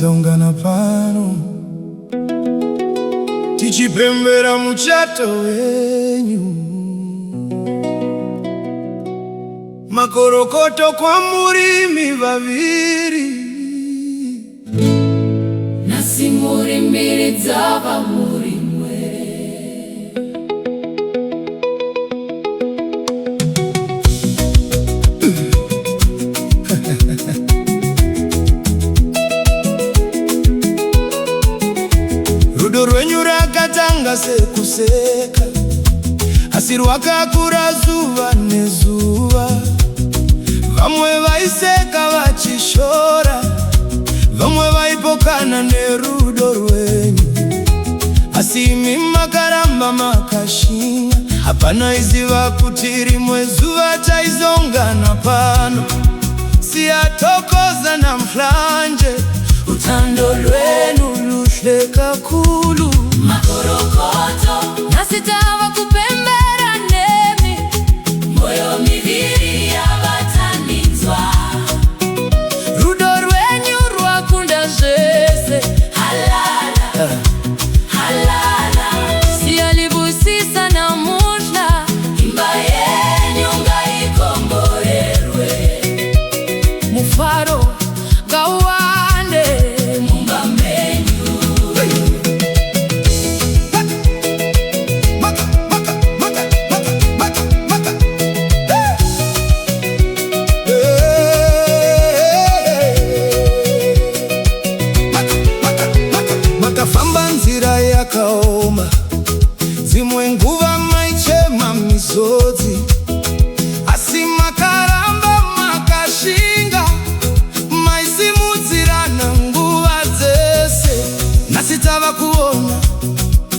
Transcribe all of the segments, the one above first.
taungana pano tichipembera muchato wenyu. Makorokoto kwa murimi vaviri nasi muri mbiri dzava muri mwe. Rudo rwenyu rakatanga sekuseka, asi rwakakura zuva nezuva. Vamwe vaiseka vachishora, vamwe vaipokana nerudo rwenyu, asi imi makaramba makashinga. Hapana iziva kuti rimwe zuva taizongana pano, siyatokoza na mhlanje. Utando lwenu luhle kakulu. Makorokoto nasi tava kupembera nemi, moyo miviri yavatanizwa. Rudo rwenyu rwakunda zvese, halala halala, siyalibusisa namuhla. Imba yenyu ngaikomborerwe, mufaro ngauwande mumba menyu. Makafamba nzira yakaoma, zimwe nguva maichema misodzi, asi makaramba makashinga, maisimudzirana nguva dzese. Nasi tava kuona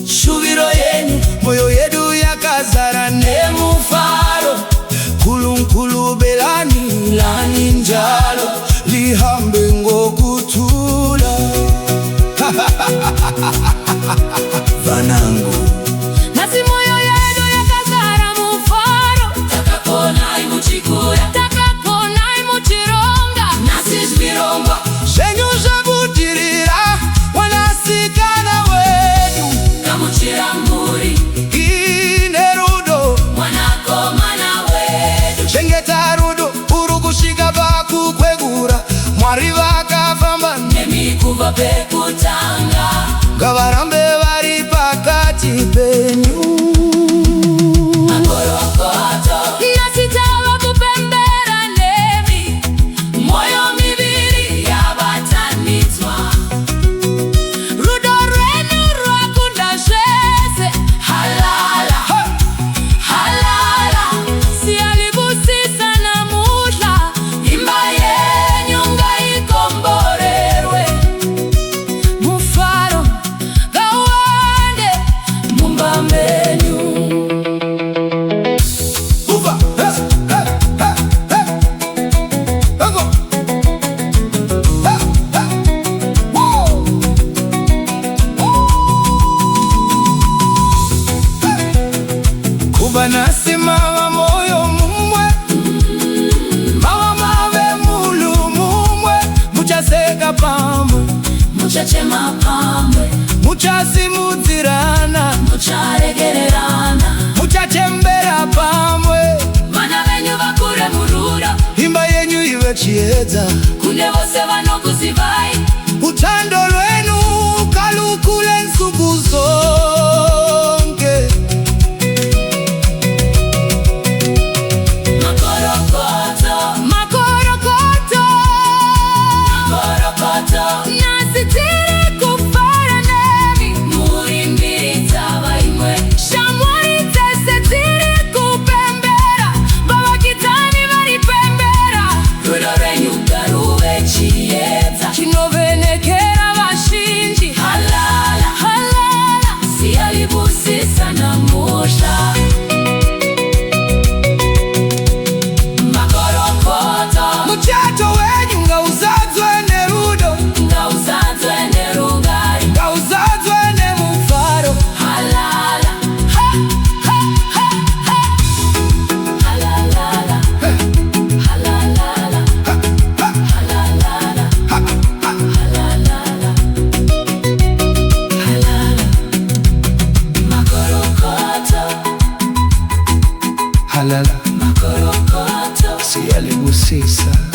shuviro yenyu, moyo yedu yakazara nemufaro. Kulunkulu belani lani njalo, lihambe ngokutula. Vanangu nasi moyo yedu yakazara mufaro. Takakona imuchikura, takakona imuchironga, nasi zvirongwa zvenyu zvabudirira. Wanasikana wedu gamuchira mburi ine rudo, mwanakomana wedu. chengeta rudo uri kusvika pakukwegura. Mwari vakafamba nemi kuva pekutanga, ngavarambe vari pakati penyu. makorokoto nasi tava kupembera nemi, moyo miviri yavatanizwa. Rudo rwenyu rwakunda zvese, halala halala, siyalibusisa namuhla. Imba yenyu ngaikomborerwe, mufaro ngauwande mumba menyu. uva kuva nasi mava moyo mumwe, mava mave mulu mumwe. Muchaseka pamwe, Muchachema pamwe, muchasimudzirana, mucharegererana. muchachembera pamwe. Vana venyu vakure murudo, Imba yenyu ive chiedza, kune vose vanokuzivai. utando lwenu kalukule nsuku zonke. Makorokoto Makorokoto makorokoto nasi tiri kufara nemi, muri mbiri dzava imwe. shamwari dzese tiri kupembera. Vavakitani vari pembera, Rudo rwenyu ngaruve chiedza, chinovenekera vazhinji. halala Halala Halala makorokoto si alibusisa